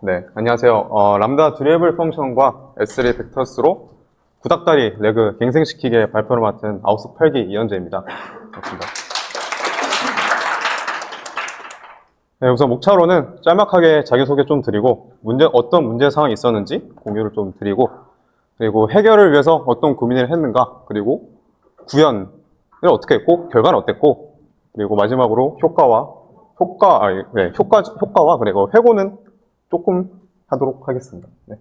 네. 안녕하세요. 람다 듀레이블 펑션과 S3 벡터스로 구닥다리 레그 갱생시키기의 발표를 맡은 아우스 8기 이현재입니다. 반갑습니다. 네, 우선 목차로는 짤막하게 자기소개 좀 드리고, 어떤 문제 사항이 있었는지 공유를 좀 드리고, 그리고 해결을 위해서 어떤 고민을 했는가, 그리고 구현을 어떻게 했고, 결과는 어땠고, 그리고 마지막으로 효과와, 그리고 회고는 조금 하도록 하겠습니다. 네.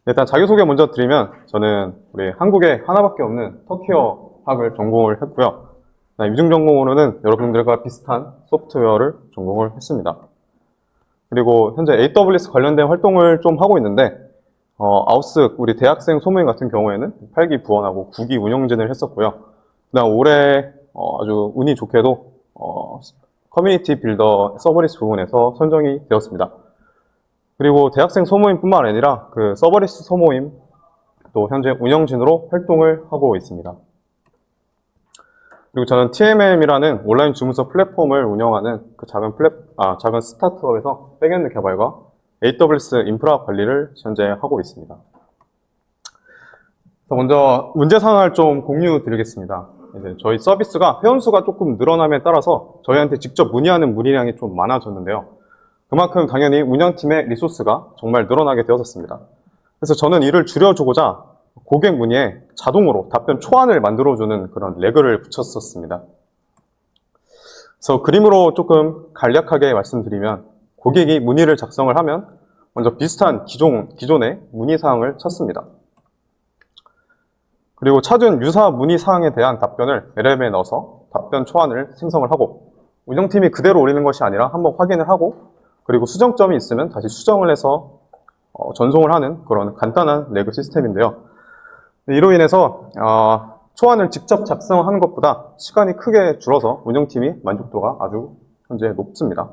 일단 자기소개 먼저 드리면, 저는 우리 한국에 하나밖에 없는 터키어 학을 전공을 했고요. 이중 전공으로는 여러분들과 비슷한 소프트웨어를 전공을 했습니다. 그리고 현재 AWS 관련된 활동을 좀 하고 있는데, 아우스 우리 대학생 소모임 같은 경우에는 8기 부원하고 9기 운영진을 했었고요. 그다음 올해 아주 운이 좋게도 커뮤니티 빌더 서버리스 부분에서 선정이 되었습니다. 그리고 대학생 소모임뿐만 아니라 그 서버리스 소모임 또 현재 운영진으로 활동을 하고 있습니다. 그리고 저는 TMM이라는 온라인 주문서 플랫폼을 운영하는 그 작은 스타트업에서 백엔드 개발과 AWS 인프라 관리를 현재 하고 있습니다. 먼저 문제사항을 좀 공유 드리겠습니다. 이제 저희 서비스가 회원수가 조금 늘어남에 따라서 저희한테 직접 문의하는 문의량이 좀 많아졌는데요. 그만큼 당연히 운영팀의 리소스가 정말 늘어나게 되었습니다. 그래서 저는 이를 줄여주고자 고객 문의에 자동으로 답변 초안을 만들어주는 그런 레그를 붙였었습니다. 그래서 그림으로 조금 간략하게 말씀드리면 고객이 문의를 작성을 하면 먼저 비슷한 기존의 문의사항을 찾습니다. 그리고 찾은 유사 문의사항에 대한 답변을 LM에 넣어서 답변 초안을 생성을 하고 운영팀이 그대로 올리는 것이 아니라 한번 확인을 하고 그리고 수정점이 있으면 다시 수정을 해서 전송을 하는 그런 간단한 레그 시스템인데요. 이로 인해서 초안을 직접 작성하는 것보다 시간이 크게 줄어서 운영팀이 만족도가 아주 현재 높습니다.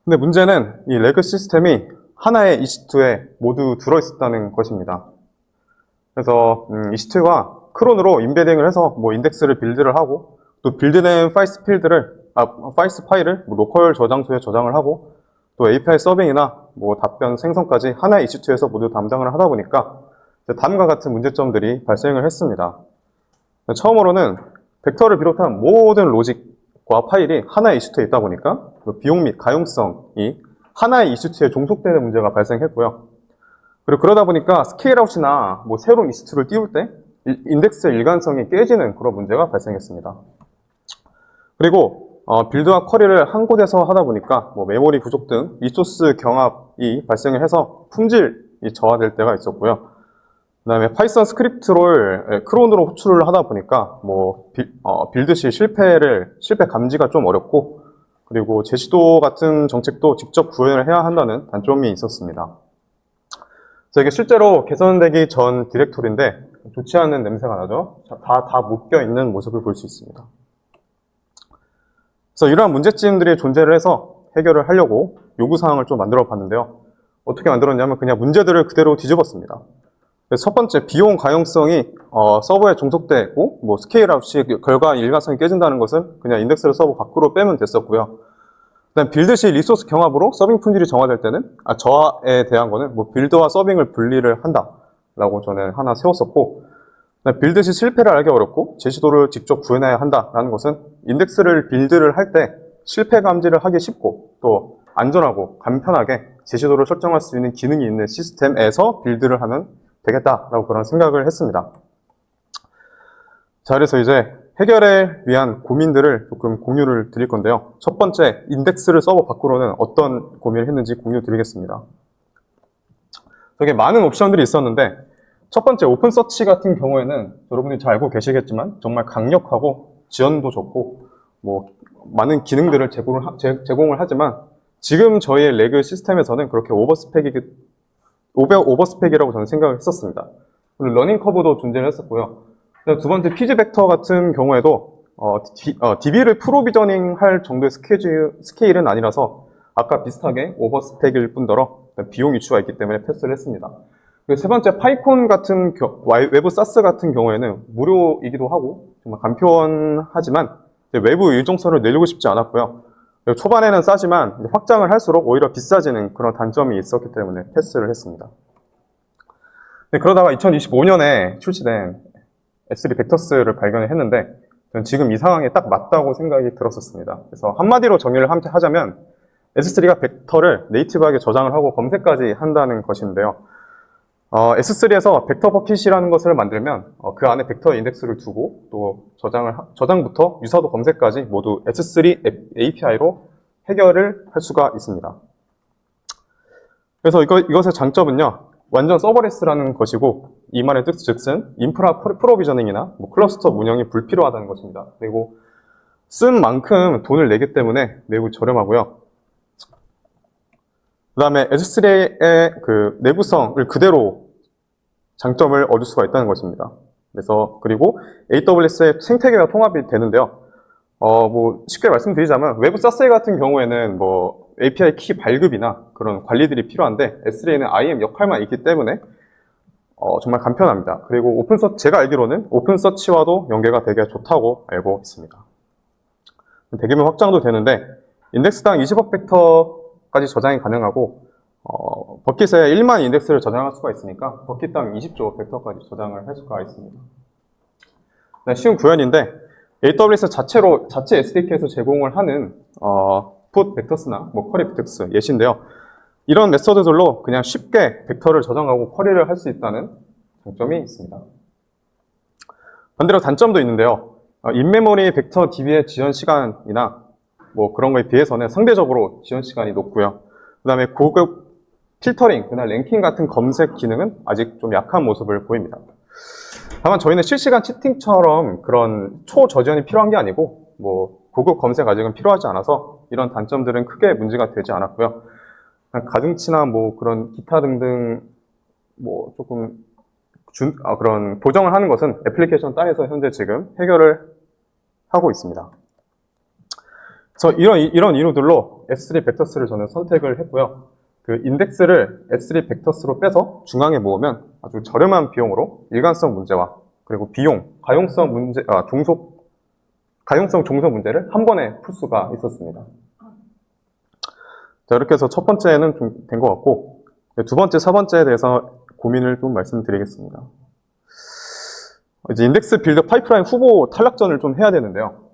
근데 문제는 이 레그 시스템이 하나의 EC2에 모두 들어있었다는 것입니다. 그래서 EC2가 크론으로 인베딩을 해서 인덱스를 빌드를 하고 또 빌드된 파이스 파일을 로컬 저장소에 저장을 하고 또 API 서빙이나 답변 생성까지 하나의 EC2에서 모두 담당을 하다 보니까 다음과 같은 문제점들이 발생을 했습니다. 처음으로는 벡터를 비롯한 모든 로직과 파일이 하나의 EC2에 있다 보니까 비용 및 가용성이 하나의 EC2에 종속되는 문제가 발생했고요. 그리고 그러다 보니까 스케일아웃이나 새로운 EC2를 띄울 때 인덱스의 일관성이 깨지는 그런 문제가 발생했습니다. 그리고 빌드와 쿼리를 한 곳에서 하다 보니까 메모리 부족 등 리소스 경합이 발생을 해서 품질이 저하될 때가 있었고요. 그 다음에 파이썬 스크립트를 크론으로 호출을 하다 보니까 빌드 시 실패 감지가 좀 어렵고 그리고 제시도 같은 정책도 직접 구현을 해야 한다는 단점이 있었습니다. 그래서 이게 실제로 개선되기 전 디렉토리인데 좋지 않은 냄새가 나죠? 다 묶여 있는 모습을 볼 수 있습니다. 그래서 이러한 문제점들이 존재를 해서 해결을 하려고 요구사항을 좀 만들어 봤는데요. 어떻게 만들었냐면 그냥 문제들을 그대로 뒤집었습니다. 그래서 첫 번째, 비용 가용성이 서버에 종속되고 스케일아웃 시 결과 일관성이 깨진다는 것은 그냥 인덱스를 서버 밖으로 빼면 됐었고요. 그다음 빌드 시 리소스 경합으로 서빙 품질이 정화될 때는 저하에 대한 거는 빌드와 서빙을 분리를 한다라고 저는 하나 세웠었고 빌드 시 실패를 알기 어렵고 제시도를 직접 구현해야 한다라는 것은 인덱스를 빌드를 할 때 실패 감지를 하기 쉽고 또 안전하고 간편하게 제시도를 설정할 수 있는 기능이 있는 시스템에서 빌드를 하면 되겠다라고 그런 생각을 했습니다. 자, 그래서 이제 해결을 위한 고민들을 조금 공유를 드릴 건데요. 첫 번째, 인덱스를 서버 밖으로는 어떤 고민을 했는지 공유 드리겠습니다. 되게 많은 옵션들이 있었는데 첫 번째, 오픈 서치 같은 경우에는 여러분들이 잘 알고 계시겠지만 정말 강력하고 지원도 좋고 많은 기능들을 제공을 하지만 지금 저희의 레그 시스템에서는 그렇게 오버스펙이라고 저는 생각을 했었습니다. 러닝 커브도 존재를 했었고요. 두 번째, 피지 벡터 같은 경우에도 DB를 프로비저닝 할 정도의 스케일은 아니라서 아까 비슷하게 오버스펙일 뿐더러 비용 이슈가 있기 때문에 패스를 했습니다. 그리고 세 번째, 파이콘 같은 외부 사스 같은 경우에는 무료이기도 하고 정말 간편하지만 외부 유동성을 내리고 싶지 않았고요. 초반에는 싸지만 이제 확장을 할수록 오히려 비싸지는 그런 단점이 있었기 때문에 패스를 했습니다. 그러다가 2025년에 출시된 S3 벡터스를 발견을 했는데 저는 지금 이 상황에 딱 맞다고 생각이 들었었습니다. 그래서 한마디로 정의를 하자면 S3가 벡터를 네이티브하게 저장을 하고 검색까지 한다는 것인데요. S3에서 벡터 버킷이라는 것을 만들면 그 안에 벡터 인덱스를 두고 또 저장부터 유사도 검색까지 모두 S3 API로 해결을 할 수가 있습니다. 그래서 이것의 장점은요, 완전 서버레스라는 것이고 이 말의 뜻즉슨 인프라 프로비저닝이나 클러스터 운영이 불필요하다는 것입니다. 그리고 쓴 만큼 돈을 내기 때문에 매우 저렴하고요. 그 다음에 S3의 그 내구성을 그대로 장점을 얻을 수가 있다는 것입니다. 그리고 AWS의 생태계가 통합이 되는데요. 쉽게 말씀드리자면, 외부 사스 같은 경우에는 API 키 발급이나 그런 관리들이 필요한데, S3에는 IAM 역할만 있기 때문에, 정말 간편합니다. 그리고 제가 알기로는 오픈서치와도 연계가 되게 좋다고 알고 있습니다. 대규모 확장도 되는데, 인덱스당 20억 벡터까지 저장이 가능하고, 버킷에 1만 인덱스를 저장할 수가 있으니까 버킷당 20조 벡터까지 저장을 할 수가 있습니다. 네, 쉬운 구현인데 AWS 자체 SDK에서 제공을 하는 풋 벡터스나 쿼리 벡터스 예시인데요. 이런 메서드들로 그냥 쉽게 벡터를 저장하고 쿼리를 할 수 있다는 장점이 있습니다. 반대로 단점도 있는데요. 인메모리 벡터 DB의 지원 시간이나 그런 거에 비해서는 상대적으로 지원 시간이 높고요. 그 다음에 고급 필터링, 그날 랭킹 같은 검색 기능은 아직 좀 약한 모습을 보입니다. 다만 저희는 실시간 채팅처럼 그런 초저지연이 필요한 게 아니고 고급 검색 아직은 필요하지 않아서 이런 단점들은 크게 문제가 되지 않았고요. 가중치나 그런 기타 등등 조금 그런 보정을 하는 것은 애플리케이션 단에서 현재 지금 해결을 하고 있습니다. 그래서 이런 이유들로 S3 벡터스를 저는 선택을 했고요. 그 인덱스를 S3 벡터스로 빼서 중앙에 모으면 아주 저렴한 비용으로 일관성 문제와 그리고 가용성 종속 문제를 한 번에 풀 수가 있었습니다. 자, 이렇게 해서 첫 번째는 좀 된 것 같고, 두 번째, 세 번째에 대해서 고민을 좀 말씀드리겠습니다. 이제 인덱스 빌드 파이프라인 후보 탈락전을 좀 해야 되는데요.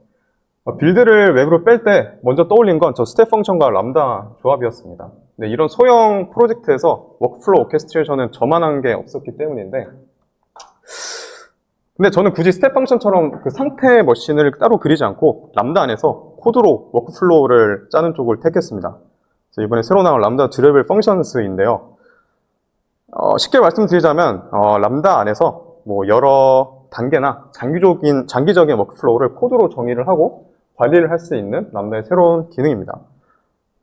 빌드를 웹으로 뺄 때 먼저 떠올린 건 저 스텝 펑션과 람다 조합이었습니다. 네, 이런 소형 프로젝트에서 워크플로우 오케스트레이션은 저만 한 게 없었기 때문인데, 근데 저는 굳이 스텝 펑션처럼 그 상태 머신을 따로 그리지 않고 람다 안에서 코드로 워크플로우를 짜는 쪽을 택했습니다. 그래서 이번에 새로 나온 람다 듀레이블 펑션스인데요. 쉽게 말씀드리자면 람다 안에서 여러 단계나 장기적인 워크플로우를 코드로 정의를 하고 관리를 할 수 있는 람다의 새로운 기능입니다.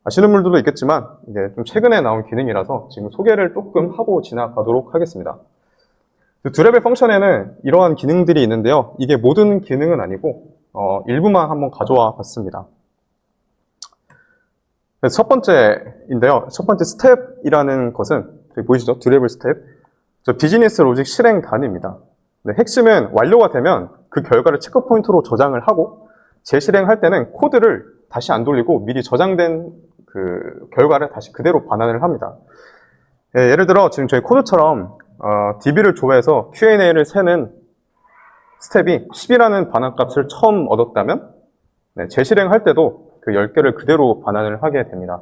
아시는 분들도 있겠지만 이게 좀 최근에 나온 기능이라서 지금 소개를 조금 하고 지나가도록 하겠습니다. 듀레이블 펑션에는 이러한 기능들이 있는데요. 이게 모든 기능은 아니고 일부만 한번 가져와 봤습니다. 첫 번째인데요. 첫 번째 스텝이라는 것은 저기 보이시죠? 듀레이블 스텝. 비즈니스 로직 실행 단위입니다. 네, 핵심은 완료가 되면 그 결과를 체크 포인트로 저장을 하고 재실행할 때는 코드를 다시 안 돌리고 미리 저장된 그 결과를 다시 그대로 반환을 합니다. 네, 예를 들어 지금 저희 코드처럼 DB를 조회해서 Q&A를 세는 스텝이 10이라는 반환값을 처음 얻었다면 재실행할 때도 그 10개를 그대로 반환을 하게 됩니다.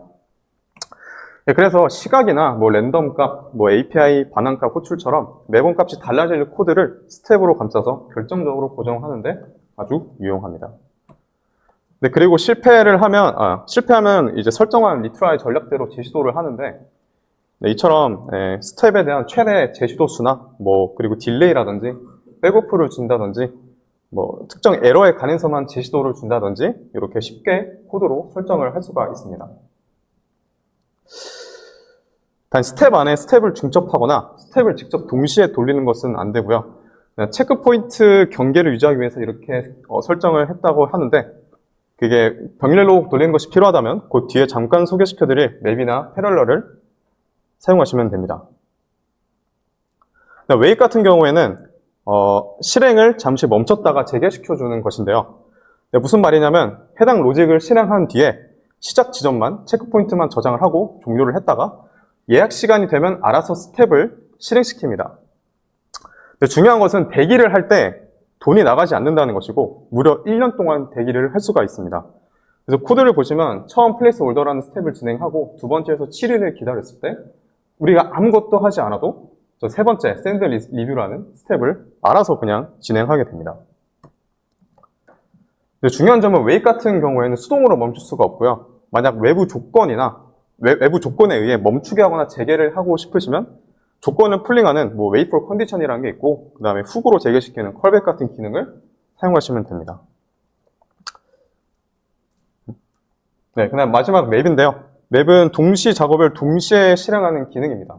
네, 그래서 시각이나 랜덤 값, API 반환값 호출처럼 매번 값이 달라질 코드를 스텝으로 감싸서 결정적으로 고정하는데 아주 유용합니다. 네, 그리고 실패하면 이제 설정한 리트라이 전략대로 재시도를 하는데, 네, 이처럼 스텝에 대한 최대 재시도 수나 그리고 딜레이라든지 백오프를 준다든지 특정 에러의 가능성만 재시도를 준다든지 이렇게 쉽게 코드로 설정을 할 수가 있습니다. 단 스텝 안에 스텝을 중첩하거나 스텝을 직접 동시에 돌리는 것은 안 되고요. 체크 포인트 경계를 유지하기 위해서 이렇게 설정을 했다고 하는데, 그게 병렬로 돌리는 것이 필요하다면 그 뒤에 잠깐 소개시켜드릴 맵이나 패럴러를 사용하시면 됩니다. 웨이크 같은 경우에는 실행을 잠시 멈췄다가 재개시켜주는 것인데요. 무슨 말이냐면 해당 로직을 실행한 뒤에 시작 지점만 체크 포인트만 저장을 하고 종료를 했다가 예약 시간이 되면 알아서 스텝을 실행시킵니다. 근데 중요한 것은 대기를 할 때 돈이 나가지 않는다는 것이고 무려 1년 동안 대기를 할 수가 있습니다. 그래서 코드를 보시면 처음 플레이스 올더라는 스텝을 진행하고 두 번째에서 7일을 기다렸을 때 우리가 아무것도 하지 않아도 저 세 번째 샌드 리뷰라는 스텝을 알아서 그냥 진행하게 됩니다. 중요한 점은 웨이트 같은 경우에는 수동으로 멈출 수가 없고요. 만약 외부 조건이나 외부 조건에 의해 멈추게 하거나 재개를 하고 싶으시면 조건을 풀링하는 웨이트 포 컨디션이라는 게 있고 그 다음에 훅으로 재개시키는 컬백 같은 기능을 사용하시면 됩니다. 네, 그다음 마지막 맵인데요. 맵은 동시 작업을 동시에 실행하는 기능입니다.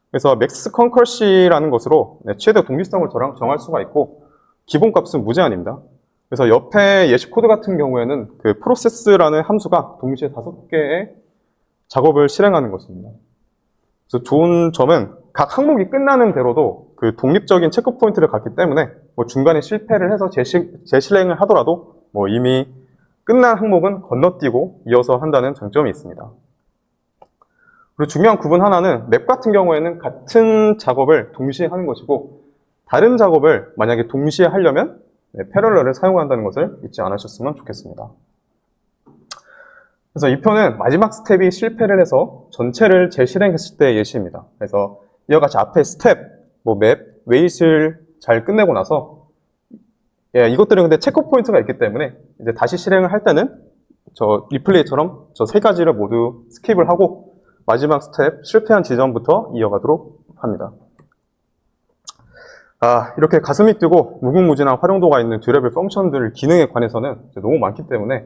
그래서 맥스 컨컬시라는 것으로 최대 동기성을 정할 수가 있고 기본값은 무제한입니다. 그래서 옆에 예시 코드 같은 경우에는 그 프로세스라는 함수가 동시에 5개의 작업을 실행하는 것입니다. 그래서 좋은 점은 각 항목이 끝나는 대로도 그 독립적인 체크 포인트를 갖기 때문에 중간에 실패를 해서 재실행을 하더라도 이미 끝난 항목은 건너뛰고 이어서 한다는 장점이 있습니다. 그리고 중요한 구분 하나는 맵 같은 경우에는 같은 작업을 동시에 하는 것이고 다른 작업을 만약에 동시에 하려면 패럴럴을 사용한다는 것을 잊지 않으셨으면 좋겠습니다. 그래서 이 표는 마지막 스텝이 실패를 해서 전체를 재실행했을 때 예시입니다. 그래서 이와 같이 앞에 스텝, 맵, 웨이트를 잘 끝내고 나서 이것들은 근데 체크 포인트가 있기 때문에 이제 다시 실행을 할 때는 저 리플레이처럼 저 세 가지를 모두 스킵을 하고 마지막 스텝 실패한 지점부터 이어가도록 합니다. 이렇게 가슴이 뛰고 무궁무진한 활용도가 있는 듀레블 펑션들 기능에 관해서는 너무 많기 때문에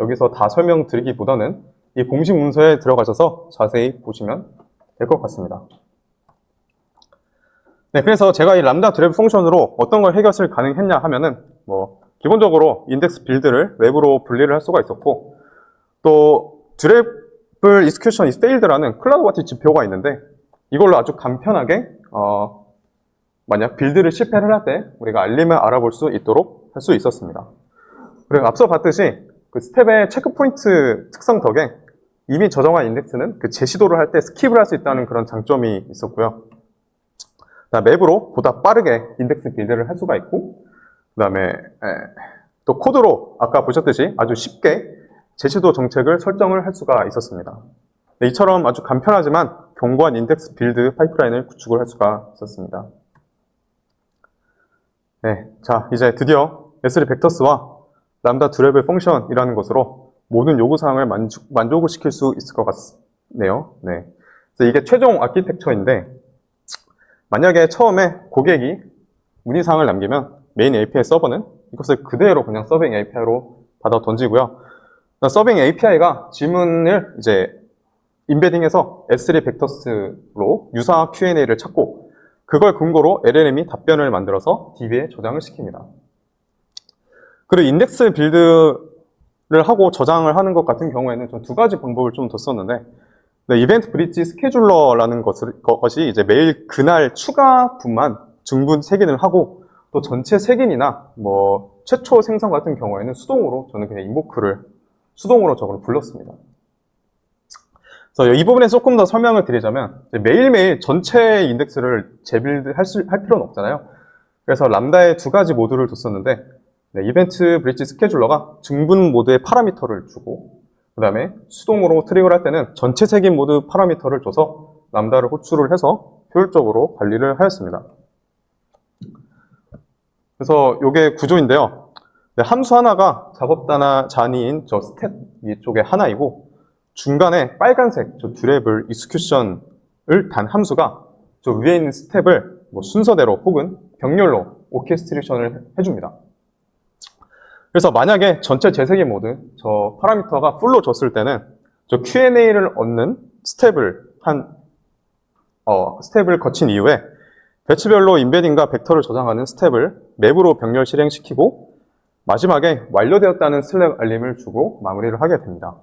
여기서 다 설명드리기보다는 이 공식 문서에 들어가셔서 자세히 보시면 될 것 같습니다. 네, 그래서 제가 이 람다 듀레블 펑션으로 어떤 걸 해결을 가능했냐 하면은 기본적으로 인덱스 빌드를 외부로 분리를 할 수가 있었고 또 듀레블 이스큐션 is failed라는 클라우드와트 지표가 있는데 이걸로 아주 간편하게 만약 빌드를 실패를 할 때 우리가 알림을 알아볼 수 있도록 할 수 있었습니다. 그리고 앞서 봤듯이 그 스텝의 체크 포인트 특성 덕에 이미 저장한 인덱스는 그 재시도를 할 때 스킵을 할 수 있다는 그런 장점이 있었고요. 맵으로 보다 빠르게 인덱스 빌드를 할 수가 있고 그 다음에 또 코드로 아까 보셨듯이 아주 쉽게 재시도 정책을 설정을 할 수가 있었습니다. 이처럼 아주 간편하지만 견고한 인덱스 빌드 파이프라인을 구축을 할 수가 있었습니다. 네, 자 이제 드디어 S3 벡터스와 람다 듀레블 펑션이라는 것으로 모든 요구사항을 만족을 시킬 수 있을 것 같네요. 네. 그래서 이게 최종 아키텍처인데 만약에 처음에 고객이 문의사항을 남기면 메인 API 서버는 이것을 그대로 그냥 서빙 API로 받아 던지고요. 서빙 API가 질문을 이제 인베딩해서 S3 벡터스로 유사 Q&A를 찾고 그걸 근거로 LLM이 답변을 만들어서 DB에 저장을 시킵니다. 그리고 인덱스 빌드를 하고 저장을 하는 것 같은 경우에는 좀 두 가지 방법을 좀 더 썼는데 이벤트 브릿지 스케줄러라는 것이 이제 매일 그날 추가 분만 중분 색인을 하고 또 전체 색인이나 최초 생성 같은 경우에는 수동으로 저는 그냥 인보크를 수동으로 저걸 불렀습니다. 그래서 이 부분에 조금 더 설명을 드리자면 매일매일 전체 인덱스를 재빌드 할 필요는 없잖아요. 그래서 람다에 두 가지 모드를 뒀었는데 이벤트 브릿지 스케줄러가 중분 모드의 파라미터를 주고 그 다음에 수동으로 트리거를 할 때는 전체 색인 모드 파라미터를 줘서 람다를 호출을 해서 효율적으로 관리를 하였습니다. 그래서 이게 구조인데요. 함수 하나가 작업 단위인 저 스텝 위쪽에 하나이고 중간에 빨간색 저 듀레블 이스큐션을 단 함수가 저 위에 있는 스텝을 순서대로 혹은 병렬로 오케스트레이션을 해줍니다. 그래서 만약에 전체 재생의 모드 저 파라미터가 풀로 줬을 때는 저 Q&A를 얻는 스텝을 거친 이후에 배치별로 인베딩과 벡터를 저장하는 스텝을 맵으로 병렬 실행시키고 마지막에 완료되었다는 슬랙 알림을 주고 마무리를 하게 됩니다.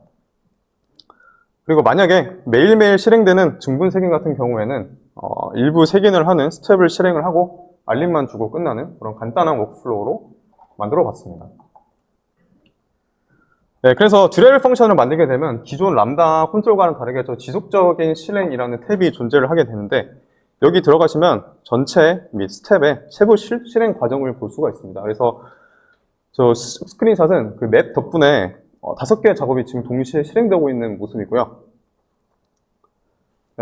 그리고 만약에 매일매일 실행되는 중분 색인 같은 경우에는 일부 색인을 하는 스텝을 실행을 하고 알림만 주고 끝나는 그런 간단한 워크플로우로 만들어 봤습니다. 네, 그래서 듀레이블 펑션을 만들게 되면 기존 람다 콘솔과는 다르게 저 지속적인 실행이라는 탭이 존재를 하게 되는데 여기 들어가시면 전체 및 스텝의 세부 실행 과정을 볼 수가 있습니다. 그래서 저 스크린샷은 그 맵 덕분에 5개의 작업이 지금 동시에 실행되고 있는 모습이고요.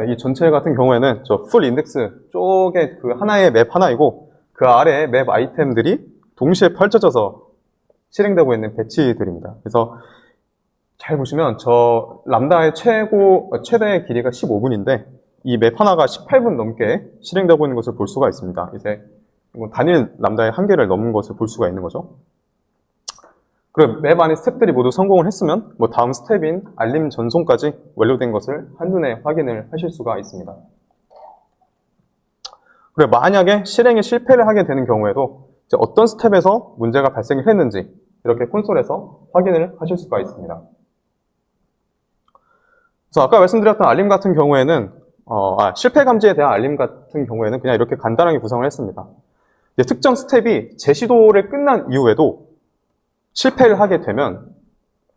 이 전체 같은 경우에는 저 풀 인덱스 쪽에 그 하나의 맵 하나이고 그 아래에 맵 아이템들이 동시에 펼쳐져서 실행되고 있는 배치들입니다. 그래서 잘 보시면 저 람다의 최대 길이가 15분인데 이 맵 하나가 18분 넘게 실행되고 있는 것을 볼 수가 있습니다. 이제 단일 람다의 한계를 넘은 것을 볼 수가 있는 거죠. 그리고 맵 안에 스텝들이 모두 성공을 했으면 뭐 다음 스텝인 알림 전송까지 완료된 것을 한눈에 확인을 하실 수가 있습니다. 그리고 만약에 실행에 실패를 하게 되는 경우에도 이제 어떤 스텝에서 문제가 발생을 했는지 이렇게 콘솔에서 확인을 하실 수가 있습니다. 그래서 아까 말씀드렸던 알림 같은 경우에는 실패 감지에 대한 알림 같은 경우에는 그냥 이렇게 간단하게 구성을 했습니다. 이제 특정 스텝이 재시도를 끝난 이후에도 실패를 하게 되면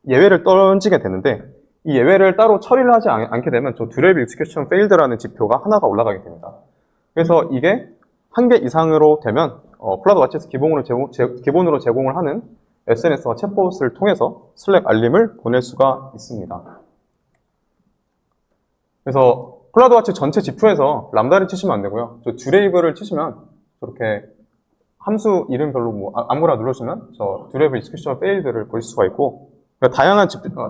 예외를 던지게 되는데 이 예외를 따로 처리를 하지 않게 되면 저 듀레이블 익스큐션 페일드라는 지표가 하나가 올라가게 됩니다. 그래서 이게 1개 이상으로 되면 클라우드와치에서 기본으로 제공을 하는 SNS와 챗봇을 통해서 슬랙 알림을 보낼 수가 있습니다. 그래서 클라우드와치 전체 지표에서 람다를 치시면 안 되고요. 저 듀레이블을 치시면 저렇게 함수 이름별로 뭐 아무나 누르시면 저 듀레이블 익스큐션 페일드를 볼 수가 있고 그러니까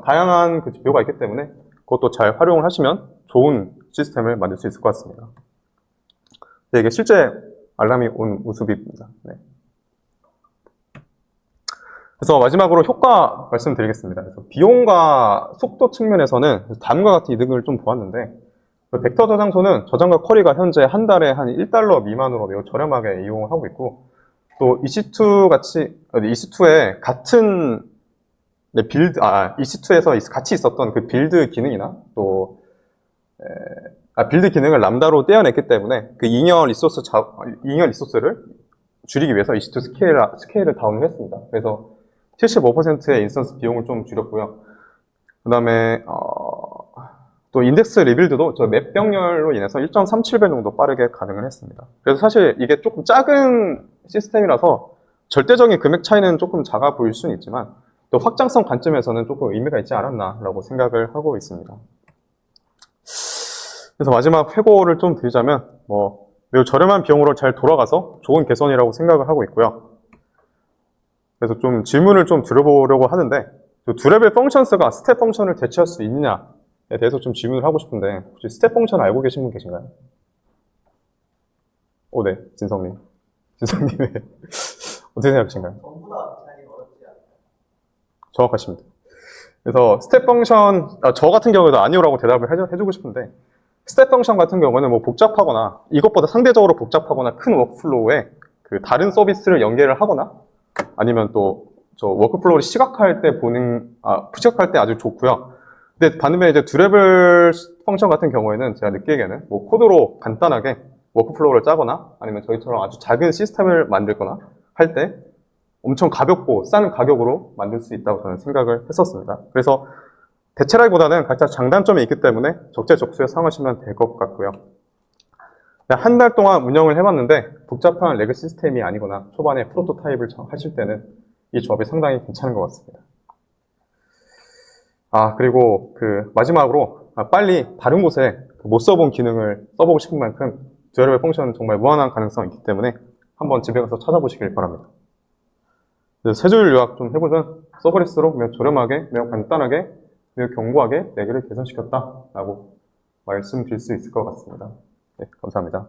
다양한 그 지표가 있기 때문에 그것도 잘 활용을 하시면 좋은 시스템을 만들 수 있을 것 같습니다. 네, 이게 실제 알람이 온 모습입니다. 네. 그래서 마지막으로 효과 말씀드리겠습니다. 그래서 비용과 속도 측면에서는 다음과 같은 이득을 좀 보았는데 벡터 저장소는 저장과 쿼리가 현재 한 달에 한 $1 미만으로 매우 저렴하게 이용을 하고 있고 또 EC2에 같은 EC2에서 같이 있었던 그 빌드 기능이나 또 빌드 기능을 람다로 떼어냈기 때문에 그 잉여 리소스를 줄이기 위해서 EC2 스케일을 다운을 했습니다. 그래서 75%의 인스턴스 비용을 좀 줄였고요. 그 다음에 또 인덱스 리빌드도 저 맵 병렬로 인해서 1.37배 정도 빠르게 가능을 했습니다. 그래서 사실 이게 조금 작은 시스템이라서 절대적인 금액 차이는 조금 작아 보일 수는 있지만 또 확장성 관점에서는 조금 의미가 있지 않았나라고 생각을 하고 있습니다. 그래서 마지막 회고를 좀 드리자면 매우 저렴한 비용으로 잘 돌아가서 좋은 개선이라고 생각을 하고 있고요. 그래서 좀 질문을 좀 드려보려고 하는데 듀레이블 펑션스가 스텝 펑션을 대체할 수 있느냐에 대해서 좀 질문을 하고 싶은데 혹시 스텝 펑션 알고 계신 분 계신가요? 네, 진성님 어떻게 생각하신가요? 전부 다 하기 어렵지 않아요. 정확하십니다. 그래서 스텝 펑션, 저 같은 경우에도 아니오라고 대답을 해주고 싶은데 스텝 펑션 같은 경우는 뭐 복잡하거나 이것보다 상대적으로 복잡하거나 큰 워크플로우에 그 다른 서비스를 연계를 하거나 아니면 또 저 워크플로우를 시각할 때 아주 좋고요. 근데 반면에 이제 듀레이블 펑션 같은 경우에는 제가 느끼기에는 뭐 코드로 간단하게 워크플로우를 짜거나 아니면 저희처럼 아주 작은 시스템을 만들거나 할 때 엄청 가볍고 싼 가격으로 만들 수 있다고 저는 생각을 했었습니다. 그래서 대체라기보다는 각자 장단점이 있기 때문에 적재적소에 사용하시면 될 것 같고요. 한 달 동안 운영을 해봤는데 복잡한 레그 시스템이 아니거나 초반에 프로토타입을 하실 때는 이 조합이 상당히 괜찮은 것 같습니다. 그리고 마지막으로 빨리 다른 곳에 못 써본 기능을 써보고 싶은 만큼 듀레이블 펑션은 정말 무한한 가능성이 있기 때문에 한번 집에 가서 찾아보시길 바랍니다. 세 줄 요약 좀 해보면 서브리스로 매우 저렴하게, 매우 간단하게, 매우 견고하게 레그를 개선시켰다라고 말씀드릴 수 있을 것 같습니다. 네, 감사합니다.